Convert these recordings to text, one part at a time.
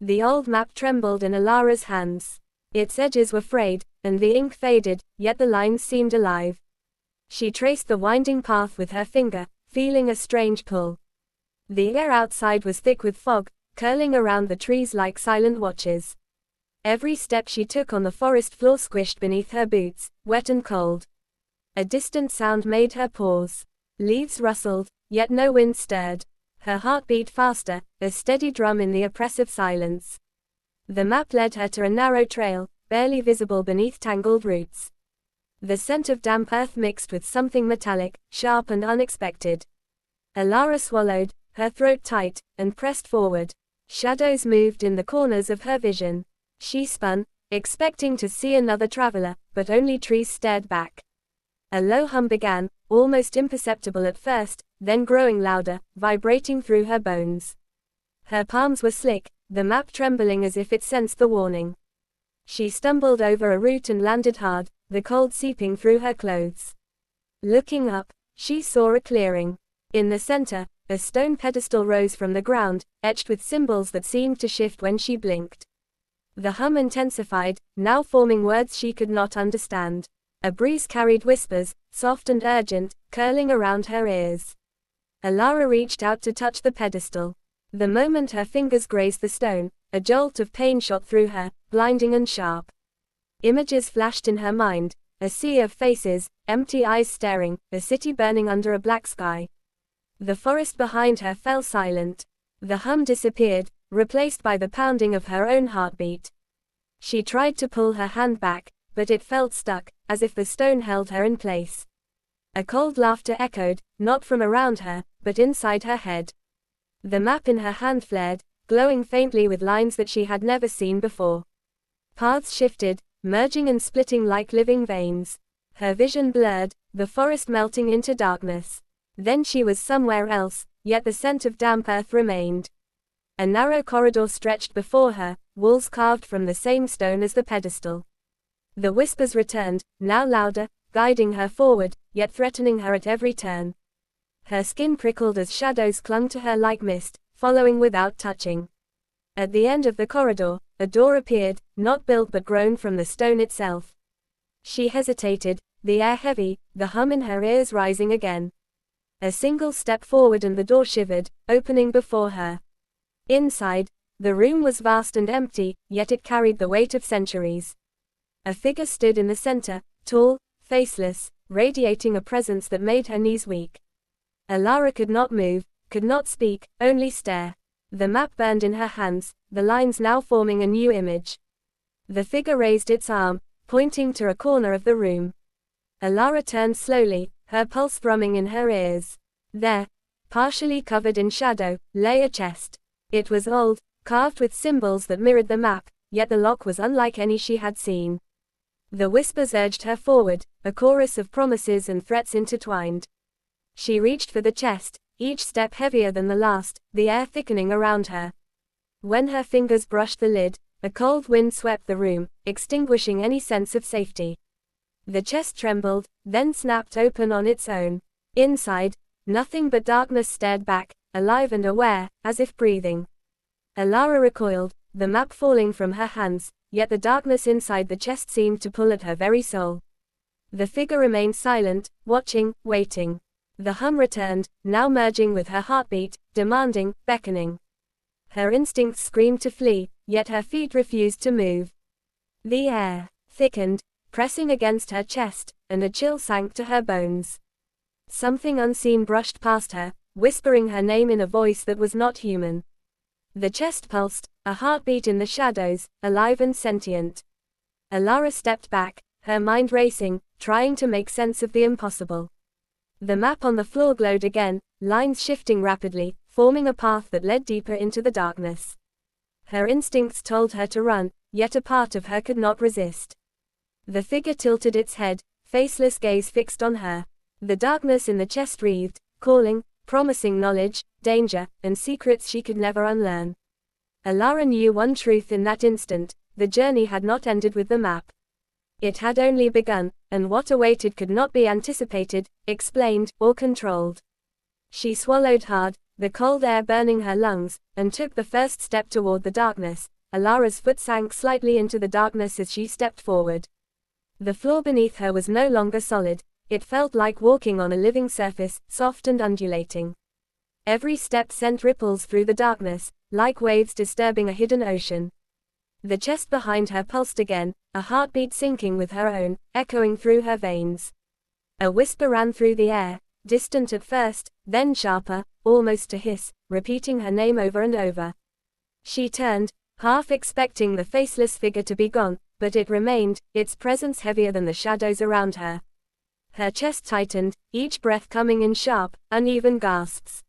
The old map trembled in Alara's hands. Its edges were frayed, and the ink faded, yet the lines seemed alive. She traced the winding path with her finger, feeling a strange pull. The air outside was thick with fog, curling around the trees like silent watchers. Every step she took on the forest floor squished beneath her boots, wet and cold. A distant sound made her pause. Leaves rustled, yet no wind stirred. Her heart beat faster, a steady drum in the oppressive silence. The map led her to a narrow trail, barely visible beneath tangled roots. The scent of damp earth mixed with something metallic, sharp and unexpected. Alara swallowed, her throat tight, and pressed forward. Shadows moved in the corners of her vision. She spun, expecting to see another traveler, but only trees stared back. A low hum began, almost imperceptible at first, then growing louder, vibrating through her bones. Her palms were slick, the map trembling as if it sensed the warning. She stumbled over a root and landed hard, the cold seeping through her clothes. Looking up, she saw a clearing. In the center, a stone pedestal rose from the ground, etched with symbols that seemed to shift when she blinked. The hum intensified, now forming words she could not understand. A breeze carried whispers, soft and urgent, curling around her ears. Alara reached out to touch the pedestal. The moment her fingers grazed the stone, a jolt of pain shot through her, blinding and sharp. Images flashed in her mind, a sea of faces, empty eyes staring, a city burning under a black sky. The forest behind her fell silent. The hum disappeared, replaced by the pounding of her own heartbeat. She tried to pull her hand back, but it felt stuck, as if the stone held her in place. A cold laughter echoed, not from around her, but inside her head. The map in her hand flared, glowing faintly with lines that she had never seen before. Paths shifted, merging and splitting like living veins. Her vision blurred, the forest melting into darkness. Then she was somewhere else, yet the scent of damp earth remained. A narrow corridor stretched before her, walls carved from the same stone as the pedestal. The whispers returned, now louder, guiding her forward, yet threatening her at every turn. Her skin prickled as shadows clung to her like mist, following without touching. At the end of the corridor, a door appeared, not built but grown from the stone itself. She hesitated, the air heavy, the hum in her ears rising again. A single step forward and the door shivered, opening before her. Inside, the room was vast and empty, yet it carried the weight of centuries. A figure stood in the center, tall, faceless, radiating a presence that made her knees weak. Alara could not move, could not speak, only stare. The map burned in her hands, the lines now forming a new image. The figure raised its arm, pointing to a corner of the room. Alara turned slowly, her pulse thrumming in her ears. There, partially covered in shadow, lay a chest. It was old, carved with symbols that mirrored the map, yet the lock was unlike any she had seen. The whispers urged her forward, a chorus of promises and threats intertwined. She reached for the chest, each step heavier than the last, the air thickening around her. When her fingers brushed the lid, a cold wind swept the room, extinguishing any sense of safety. The chest trembled, then snapped open on its own. Inside, nothing but darkness stared back, alive and aware, as if breathing. Alara recoiled, the map falling from her hands, yet the darkness inside the chest seemed to pull at her very soul. The figure remained silent, watching, waiting. The hum returned, now merging with her heartbeat, demanding, beckoning. Her instincts screamed to flee, yet her feet refused to move. The air thickened, pressing against her chest, and a chill sank to her bones. Something unseen brushed past her, whispering her name in a voice that was not human. The chest pulsed, a heartbeat in the shadows, alive and sentient. Alara stepped back, her mind racing, trying to make sense of the impossible. The map on the floor glowed again, lines shifting rapidly, forming a path that led deeper into the darkness. Her instincts told her to run, yet a part of her could not resist. The figure tilted its head, faceless gaze fixed on her. The darkness in the chest wreathed, calling, promising knowledge, danger, and secrets she could never unlearn. Alara knew one truth in that instant: the journey had not ended with the map. It had only begun, and what awaited could not be anticipated, explained, or controlled. She swallowed hard, the cold air burning her lungs, and took the first step toward the darkness. Alara's foot sank slightly into the darkness as she stepped forward. The floor beneath her was no longer solid. It felt like walking on a living surface, soft and undulating. Every step sent ripples through the darkness, like waves disturbing a hidden ocean. The chest behind her pulsed again, a heartbeat syncing with her own, echoing through her veins. A whisper ran through the air, distant at first, then sharper, almost a hiss, repeating her name over and over. She turned, half expecting the faceless figure to be gone, but it remained, its presence heavier than the shadows around her. Her chest tightened, each breath coming in sharp, uneven gasps.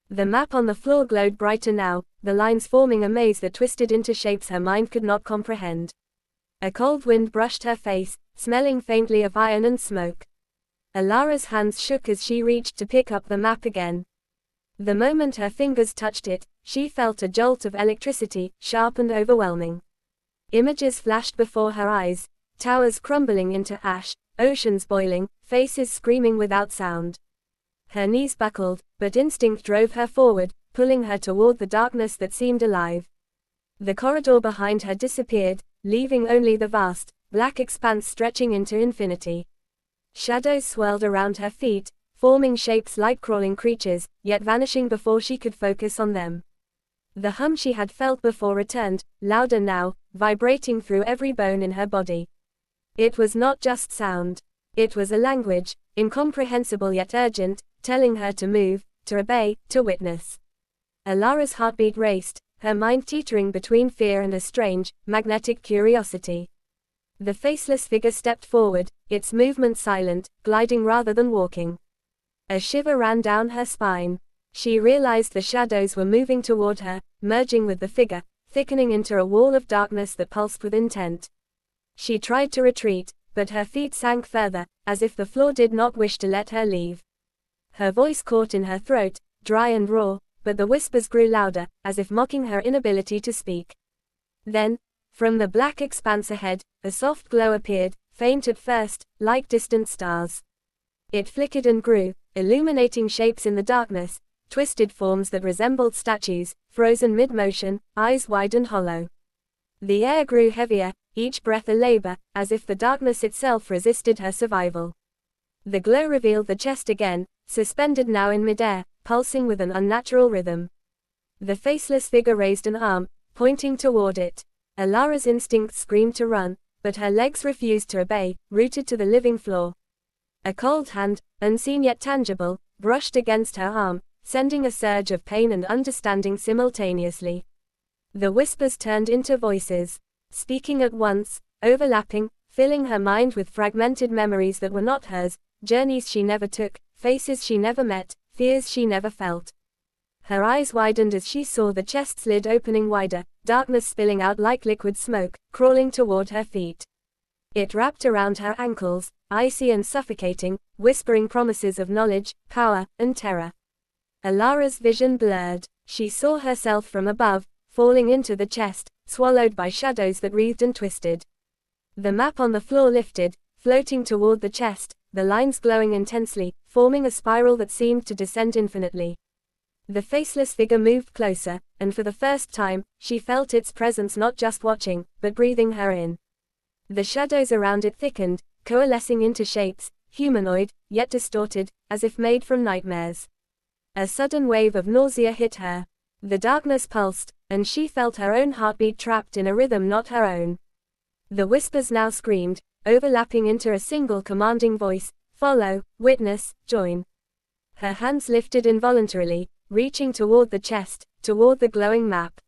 The map on the floor glowed brighter now, the lines forming a maze that twisted into shapes her mind could not comprehend. A cold wind brushed her face, smelling faintly of iron and smoke. Alara's hands shook as she reached to pick up the map again. The moment her fingers touched it, she felt a jolt of electricity, sharp and overwhelming. Images flashed before her eyes, towers crumbling into ash, oceans boiling, faces screaming without sound. Her knees buckled, but instinct drove her forward, pulling her toward the darkness that seemed alive. The corridor behind her disappeared, leaving only the vast, black expanse stretching into infinity. Shadows swirled around her feet, forming shapes like crawling creatures, yet vanishing before she could focus on them. The hum she had felt before returned, louder now, vibrating through every bone in her body. It was not just sound. It was a language, incomprehensible yet urgent, telling her to move, to obey, to witness. Alara's heartbeat raced, her mind teetering between fear and a strange, magnetic curiosity. The faceless figure stepped forward, its movement silent, gliding rather than walking. A shiver ran down her spine. She realized the shadows were moving toward her, merging with the figure, thickening into a wall of darkness that pulsed with intent. She tried to retreat, but her feet sank further, as if the floor did not wish to let her leave. Her voice caught in her throat, dry and raw, but the whispers grew louder, as if mocking her inability to speak. Then, from the black expanse ahead, a soft glow appeared, faint at first, like distant stars. It flickered and grew, illuminating shapes in the darkness, twisted forms that resembled statues, frozen mid-motion, eyes wide and hollow. The air grew heavier, each breath a labor, as if the darkness itself resisted her survival. The glow revealed the chest again, suspended now in midair, pulsing with an unnatural rhythm. The faceless figure raised an arm, pointing toward it. Alara's instinct screamed to run, but her legs refused to obey, rooted to the living floor. A cold hand, unseen yet tangible, brushed against her arm, sending a surge of pain and understanding simultaneously. The whispers turned into voices, speaking at once, overlapping, filling her mind with fragmented memories that were not hers, journeys she never took, faces she never met, fears she never felt. Her eyes widened as she saw the chest's lid opening wider, darkness spilling out like liquid smoke, crawling toward her feet. It wrapped around her ankles, icy and suffocating, whispering promises of knowledge, power, and terror. Alara's vision blurred. She saw herself from above, falling into the chest, swallowed by shadows that wreathed and twisted. The map on the floor lifted, floating toward the chest, the lines glowing intensely, forming a spiral that seemed to descend infinitely. The faceless figure moved closer, and for the first time, she felt its presence not just watching, but breathing her in. The shadows around it thickened, coalescing into shapes, humanoid, yet distorted, as if made from nightmares. A sudden wave of nausea hit her. The darkness pulsed, and she felt her own heartbeat trapped in a rhythm not her own. The whispers now screamed, overlapping into a single commanding voice, "Follow, witness, join." Her hands lifted involuntarily, reaching toward the chest, toward the glowing map.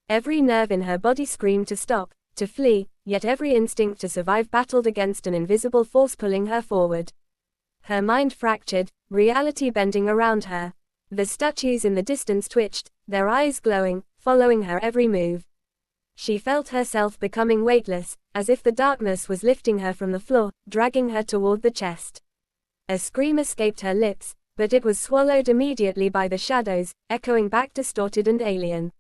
Every nerve in her body screamed to stop, to flee, yet every instinct to survive battled against an invisible force pulling her forward. Her mind fractured, reality bending around her. The statues in the distance twitched, their eyes glowing, following her every move. She felt herself becoming weightless, as if the darkness was lifting her from the floor, dragging her toward the chest. A scream escaped her lips, but it was swallowed immediately by the shadows, echoing back distorted and alien.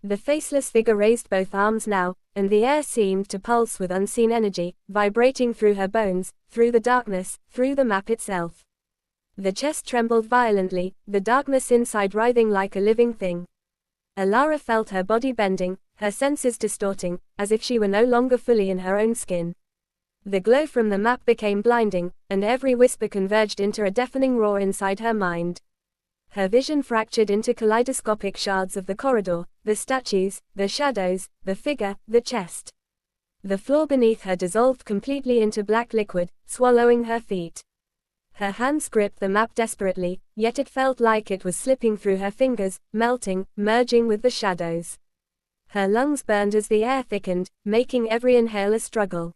The faceless figure raised both arms now, and the air seemed to pulse with unseen energy, vibrating through her bones, through the darkness, through the map itself. The chest trembled violently, the darkness inside writhing like a living thing. Alara felt her body bending, her senses distorting, as if she were no longer fully in her own skin. The glow from the map became blinding, and every whisper converged into a deafening roar inside her mind. Her vision fractured into kaleidoscopic shards of the corridor, the statues, the shadows, the figure, the chest. The floor beneath her dissolved completely into black liquid, swallowing her feet. Her hands gripped the map desperately, yet it felt like it was slipping through her fingers, melting, merging with the shadows. Her lungs burned as the air thickened, making every inhale a struggle.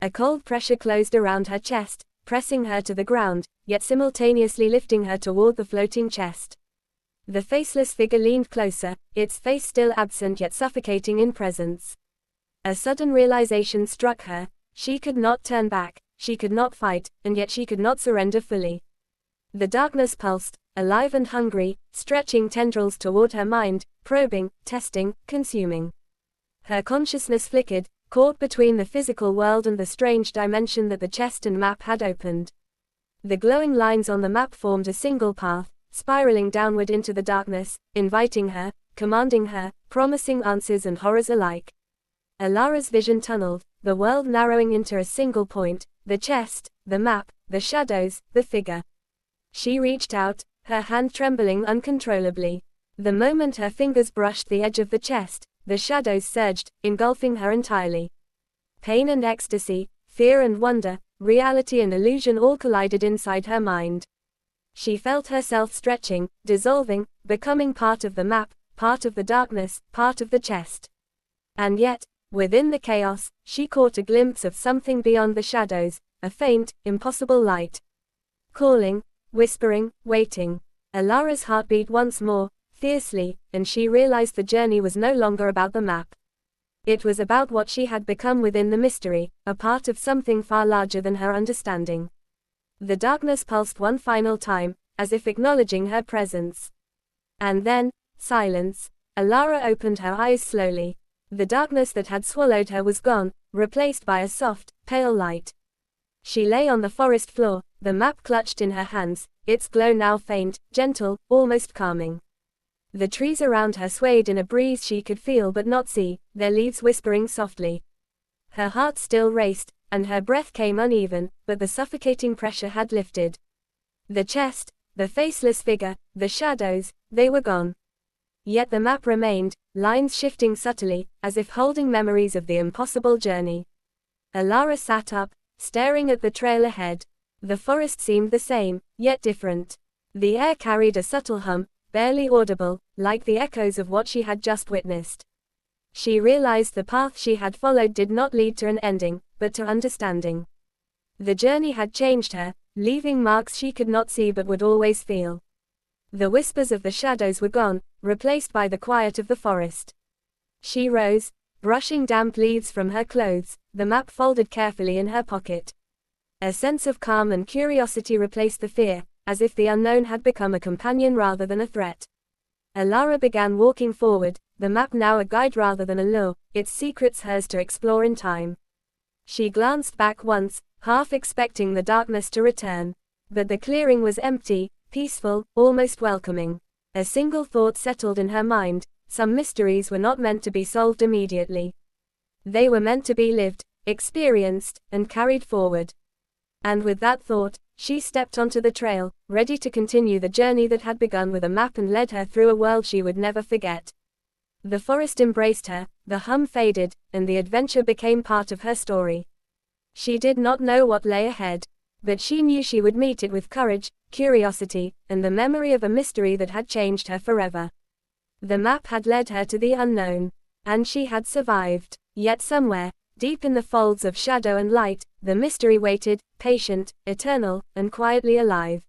A cold pressure closed around her chest, pressing her to the ground, yet simultaneously lifting her toward the floating chest. The faceless figure leaned closer, its face still absent yet suffocating in presence. A sudden realization struck her: she could not turn back, she could not fight, and yet she could not surrender fully. The darkness pulsed, alive and hungry, stretching tendrils toward her mind, probing, testing, consuming. Her consciousness flickered, caught between the physical world and the strange dimension that the chest and map had opened. The glowing lines on the map formed a single path, spiraling downward into the darkness, inviting her, commanding her, promising answers and horrors alike. Alara's vision tunneled, the world narrowing into a single point: the chest, the map, the shadows, the figure. She reached out, her hand trembling uncontrollably. The moment her fingers brushed the edge of the chest, the shadows surged, engulfing her entirely. Pain and ecstasy, fear and wonder, reality and illusion all collided inside her mind. She felt herself stretching, dissolving, becoming part of the map, part of the darkness, part of the chest. And yet, within the chaos, she caught a glimpse of something beyond the shadows, a faint, impossible light. Calling, whispering, waiting. Alara's heart beat once more, fiercely, and she realized the journey was no longer about the map. It was about what she had become within the mystery, a part of something far larger than her understanding. The darkness pulsed one final time, as if acknowledging her presence. And then, silence. Alara opened her eyes slowly. The darkness that had swallowed her was gone, replaced by a soft, pale light. She lay on the forest floor, the map clutched in her hands, its glow now faint, gentle, almost calming. The trees around her swayed in a breeze she could feel but not see, their leaves whispering softly. Her heart still raced, and her breath came uneven, but the suffocating pressure had lifted. The chest, the faceless figure, the shadows, they were gone. Yet the map remained, lines shifting subtly, as if holding memories of the impossible journey. Alara sat up, staring at the trail ahead. The forest seemed the same, yet different. The air carried a subtle hum, barely audible, like the echoes of what she had just witnessed. She realized the path she had followed did not lead to an ending, but to understanding. The journey had changed her, leaving marks she could not see but would always feel. The whispers of the shadows were gone, replaced by the quiet of the forest. She rose, brushing damp leaves from her clothes, the map folded carefully in her pocket. A sense of calm and curiosity replaced the fear, as if the unknown had become a companion rather than a threat. Alara began walking forward, the map now a guide rather than a lure, its secrets hers to explore in time. She glanced back once, half expecting the darkness to return. But the clearing was empty, peaceful, almost welcoming. A single thought settled in her mind: some mysteries were not meant to be solved immediately. They were meant to be lived, experienced, and carried forward. And with that thought, she stepped onto the trail, ready to continue the journey that had begun with a map and led her through a world she would never forget. The forest embraced her, the hum faded, and the adventure became part of her story. She did not know what lay ahead, but she knew she would meet it with courage, curiosity, and the memory of a mystery that had changed her forever. The map had led her to the unknown, and she had survived. Yet somewhere, deep in the folds of shadow and light, the mystery waited, patient, eternal, and quietly alive.